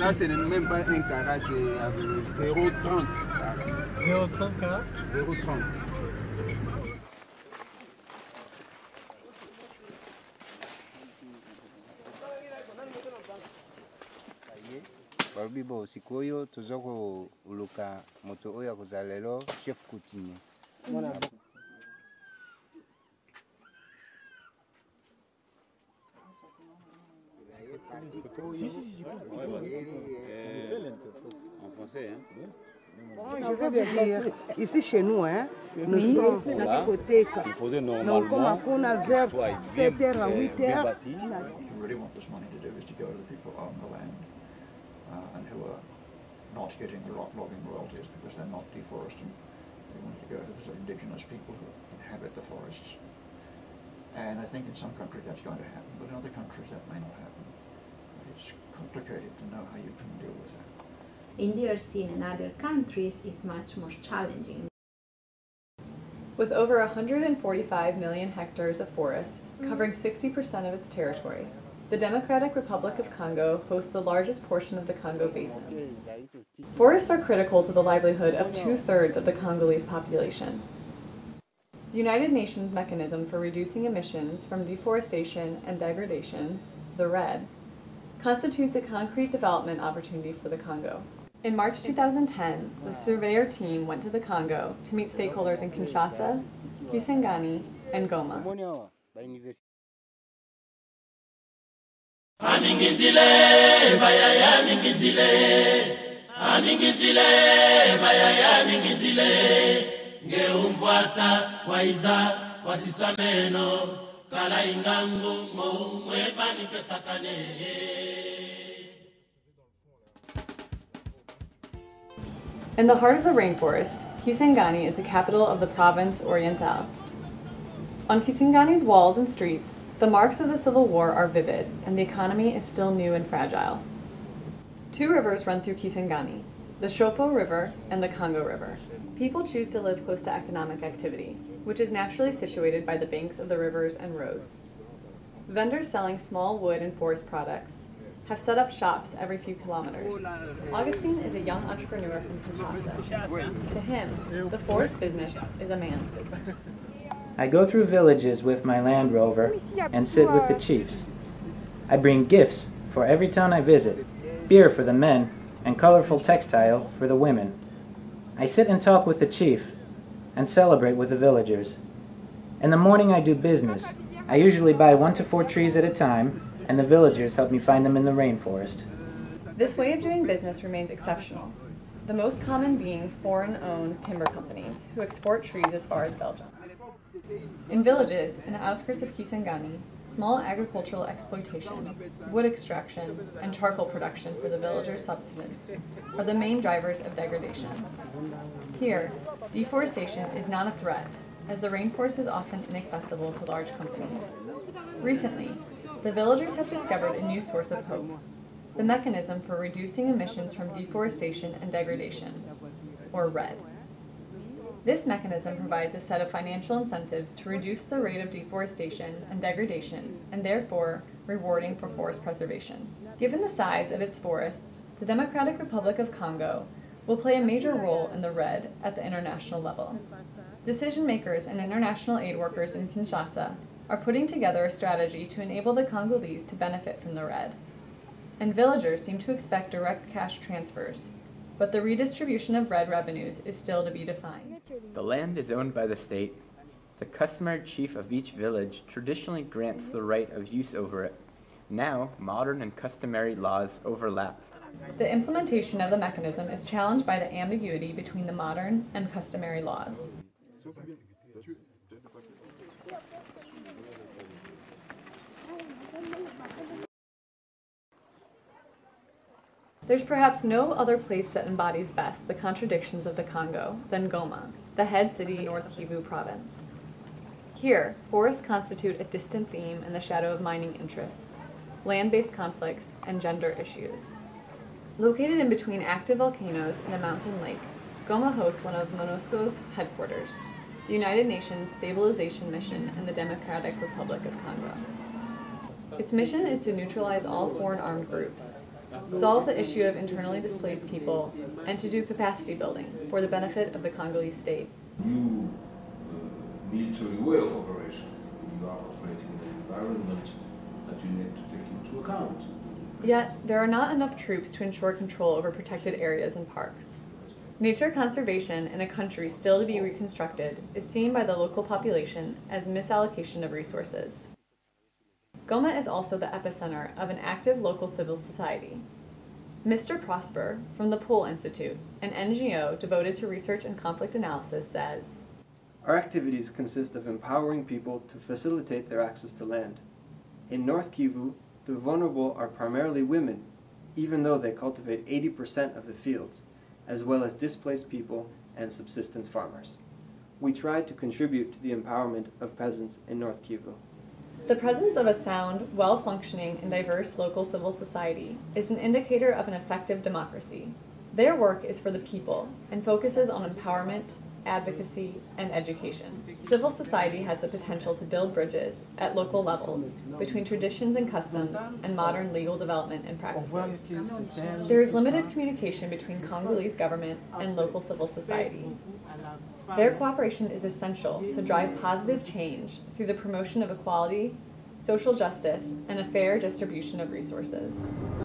Ça, ce n'est même pas un carat, c'est 0,30 carat. 0,30 carat 0,30. Babibo sikoyo tozoko uluka moto oya kozalelo chef coutumier. Voilà. En français, hein? Je veux vous dire, ici chez nous, hein, nous sommes à côté. Il faudrait normalement on a vers 7h à 8h. Really want this money to do is to go to the people who own the land and who are not getting the logging royalties because they're not deforesting. They want to go to the indigenous people who inhabit the forests. And I think in some countries that's going to happen, but in other countries that may not happen. It's complicated to know how you can deal with that. In DRC and other countries is much more challenging. With over 145 million hectares of forests, covering 60% of its territory, the Democratic Republic of Congo hosts the largest portion of the Congo Basin. Forests are critical to the livelihood of 2/3 of the Congolese population. The United Nations Mechanism for Reducing Emissions from Deforestation and Degradation, the RED, constitutes a concrete development opportunity for the Congo. In March 2010, the Surveyor team went to the Congo to meet stakeholders in Kinshasa, Kisangani, and Goma. In the heart of the rainforest, Kisangani is the capital of the province Oriental. On Kisangani's walls and streets, the marks of the civil war are vivid, and the economy is still new and fragile. Two rivers run through Kisangani, the Shopo River and the Congo River. People choose to live close to economic activity, which is naturally situated by the banks of the rivers and roads. Vendors selling small wood and forest products have set up shops every few kilometers. Augustine is a young entrepreneur from Kinshasa. To him, the forest business is a man's business. I go through villages with my Land Rover and sit with the chiefs. I bring gifts for every town I visit, beer for the men, and colorful textile for the women. I sit and talk with the chief and celebrate with the villagers. In the morning I do business. I usually buy 1 to 4 trees at a time, and the villagers help me find them in the rainforest. This way of doing business remains exceptional, the most common being foreign-owned timber companies who export trees as far as Belgium. In villages in the outskirts of Kisangani, small agricultural exploitation, wood extraction, and charcoal production for the villagers' subsistence are the main drivers of degradation. Here, deforestation is not a threat, as the rainforest is often inaccessible to large companies. Recently, the villagers have discovered a new source of hope, the mechanism for reducing emissions from deforestation and degradation, or RED. This mechanism provides a set of financial incentives to reduce the rate of deforestation and degradation, and therefore rewarding for forest preservation. Given the size of its forests, the Democratic Republic of Congo will play a major role in the RED at the international level. Decision makers and international aid workers in Kinshasa are putting together a strategy to enable the Congolese to benefit from the RED. And villagers seem to expect direct cash transfers, but the redistribution of RED revenues is still to be defined. The land is owned by the state. The customary chief of each village traditionally grants the right of use over it. Now, modern and customary laws overlap. The implementation of the mechanism is challenged by the ambiguity between the modern and customary laws. There's perhaps no other place that embodies best the contradictions of the Congo than Goma, the head city in North Kivu province. Here, forests constitute a distant theme in the shadow of mining interests, land-based conflicts, and gender issues. Located in between active volcanoes and a mountain lake, Goma hosts one of MONUSCO's headquarters, the United Nations Stabilization Mission in the Democratic Republic of Congo. Its mission is to neutralize all foreign armed groups, solve the issue of internally displaced people, and to do capacity building for the benefit of the Congolese state. New military way of operation. You are operating in an environment that you need to take into account. Yet, there are not enough troops to ensure control over protected areas and parks. Nature conservation in a country still to be reconstructed is seen by the local population as misallocation of resources. Goma is also the epicenter of an active local civil society. Mr. Prosper from the Pool Institute, an NGO devoted to research and conflict analysis, says, "Our activities consist of empowering people to facilitate their access to land. In North Kivu, the vulnerable are primarily women, even though they cultivate 80% of the fields, as well as displaced people and subsistence farmers. We try to contribute to the empowerment of peasants in North Kivu." The presence of a sound, well-functioning, and diverse local civil society is an indicator of an effective democracy. Their work is for the people and focuses on empowerment, advocacy, and education. Civil society has the potential to build bridges at local levels between traditions and customs and modern legal development and practices. There is limited communication between Congolese government and local civil society. Their cooperation is essential to drive positive change through the promotion of equality, social justice, and a fair distribution of resources.